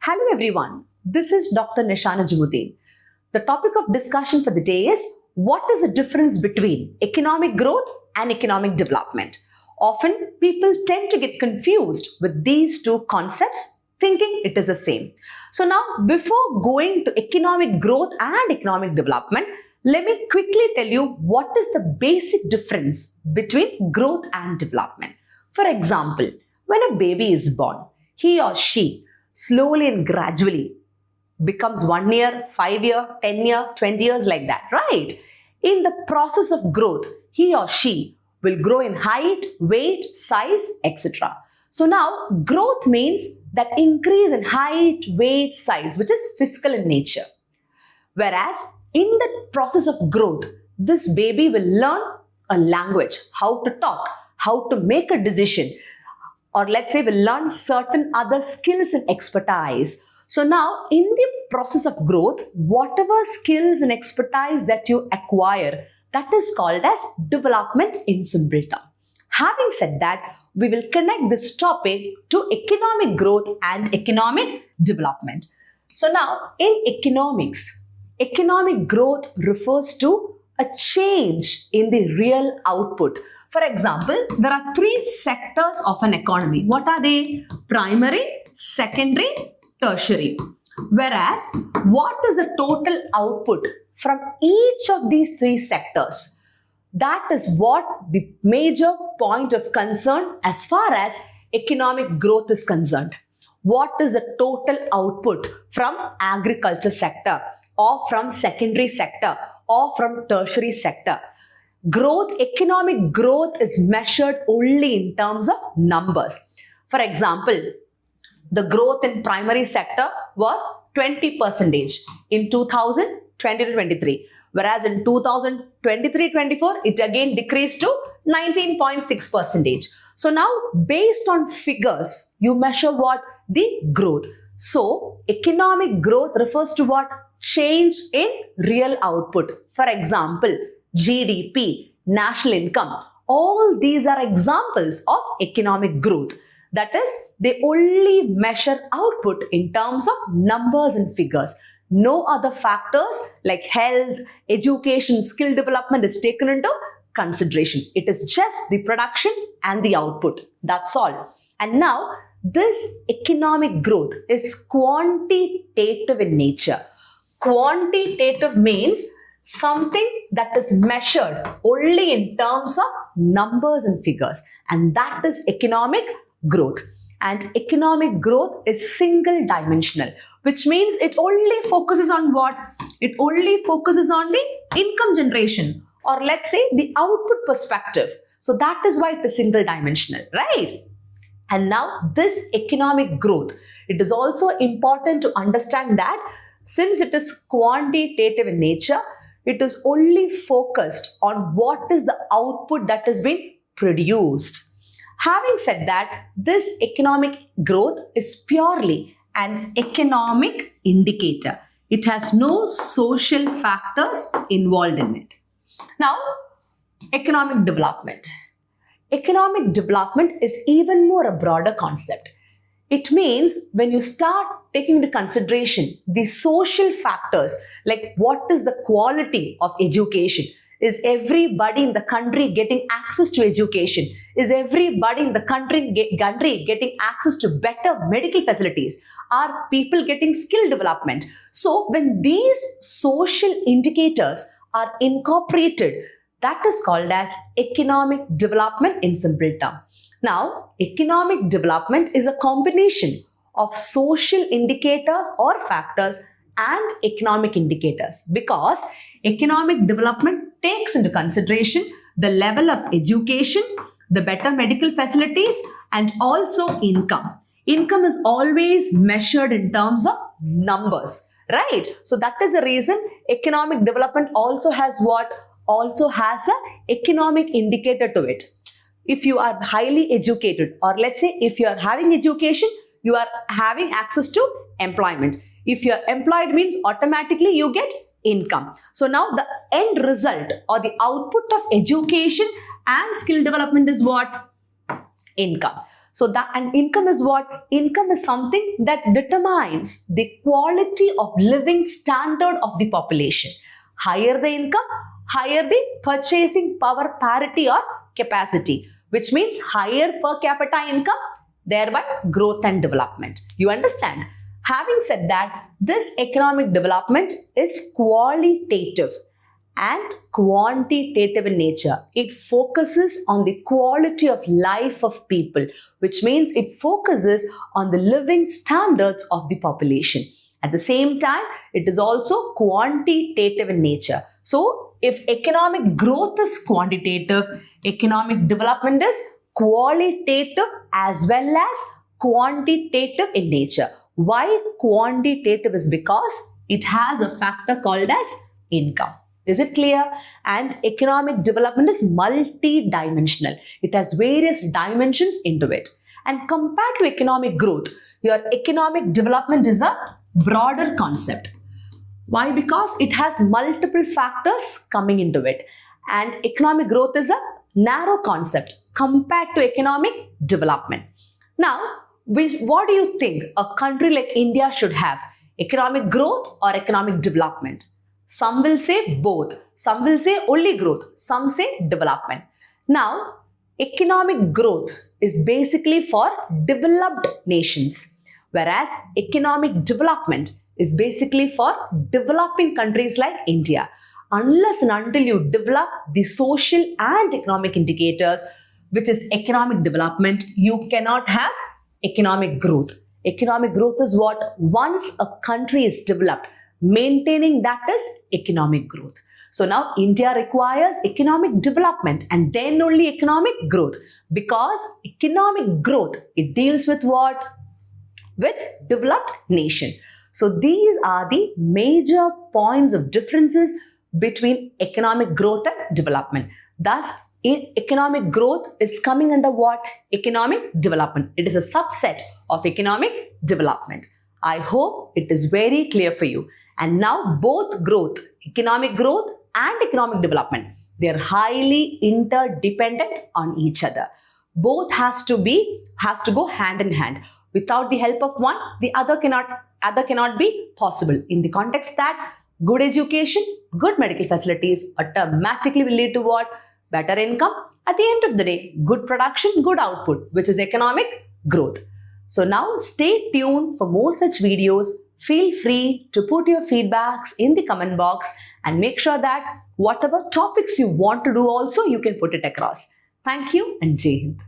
Hello everyone, this is Dr. Nisha Nujumudeen. The topic of discussion for the day is what is the difference between economic growth and economic development? Often people tend to get confused with these two concepts thinking it is the same. So now before going to economic growth and economic development, let me quickly tell you what is the basic difference between growth and development. For example, when a baby is born, he or she slowly and gradually becomes 1 year, 5 year, 10 year, 20 years like that, right? In the process of growth, he or she will grow in height, weight, size, etc. So now growth means that increase in height, weight, size, which is physical in nature. Whereas in the process of growth, this baby will learn a language, how to talk, how to make a decision, or let's say will learn certain other skills and expertise. So now in the process of growth, whatever skills and expertise that you acquire, that is called as development in simple term. Having said that, we will connect this topic to economic growth and economic development. So now in economics, economic growth refers to a change in the real output. For example, there are three sectors of an economy. What are they? Primary, secondary, tertiary. Whereas, what is the total output from each of these three sectors? That is what the major point of concern as far as economic growth is concerned. What is the total output from agriculture sector or from secondary sector or from tertiary sector? Growth, economic growth is measured only in terms of numbers. For example, the growth in primary sector was 20% in 2020-23, whereas in 2023-24, it again decreased to 19.6%. So now, based on figures, you measure what? The growth. So, economic growth refers to what? Change in real output. For example, GDP, national income, all these are examples of economic growth. That is, they only measure output in terms of numbers and figures. No other factors like health, education, skill development is taken into consideration. It is just the production and the output. That's all. And now, this economic growth is quantitative in nature. Quantitative means something that is measured only in terms of numbers and figures, and that is economic growth. And economic growth is single dimensional, which means it only focuses on what? It only focuses on the income generation, or let's say the output perspective. So that is why it is single dimensional, right? And now this economic growth, it is also important to understand that since it is quantitative in nature, it is only focused on what is the output that is being produced. Having said that, this economic growth is purely an economic indicator. It has no social factors involved in it. Now, economic development. Economic development is even more a broader concept. It means when you start taking into consideration the social factors, like what is the quality of education? Is everybody in the country getting access to education? Is everybody in the country getting access to better medical facilities? Are people getting skill development? So when these social indicators are incorporated, that is called as economic development in simple term. Now, economic development is a combination of social indicators or factors and economic indicators, because economic development takes into consideration the level of education, the better medical facilities, and also income. Income is always measured in terms of numbers, right? So that is the reason economic development also has what? Also has an economic indicator to it. If you are highly educated, or let's say if you are having education, you are having access to employment. If you are employed means automatically you get income. So now the end result or the output of education and skill development is what? Income. So that, and income is what? Income is something that determines the quality of living standard of the population. Higher the income, higher the purchasing power parity or capacity, which means higher per capita income, thereby growth and development. You understand? Having said that, this economic development is qualitative and quantitative in nature. It focuses on the quality of life of people, which means it focuses on the living standards of the population. At the same time, it is also quantitative in nature. So, if economic growth is quantitative, economic development is qualitative as well as quantitative in nature. Why quantitative is because it has a factor called as income. Is it clear? And economic development is multi-dimensional. It has various dimensions into it. And compared to economic growth, your economic development is a broader concept. Why? Because it has multiple factors coming into it. And economic growth is a narrow concept compared to economic development. Now, what do you think a country like India should have? Economic growth or economic development? Some will say both. Some will say only growth. Some say development. Now, economic growth is basically for developed nations, whereas economic development is basically for developing countries like India. Unless and until you develop the social and economic indicators, which is economic development, you cannot have economic growth. Economic growth is what? Once a country is developed, maintaining that is economic growth. So now India requires economic development and then only economic growth, because economic growth, it deals with what? With developed nation. So these are the major points of differences between economic growth and development. Thus, economic growth is coming under what? Economic development. It is a subset of economic development. I hope it is very clear for you. And now both growth, economic growth and economic development, they are highly interdependent on each other. Both has to go hand in hand. Without the help of one, the other cannot be possible. In the context that good education, good medical facilities automatically will lead to what? Better income. At the end of the day, good production, good output, which is economic growth. So now stay tuned for more such videos. Feel free to put your feedbacks in the comment box and make sure that whatever topics you want to do also, you can put it across. Thank you and Jai Hind.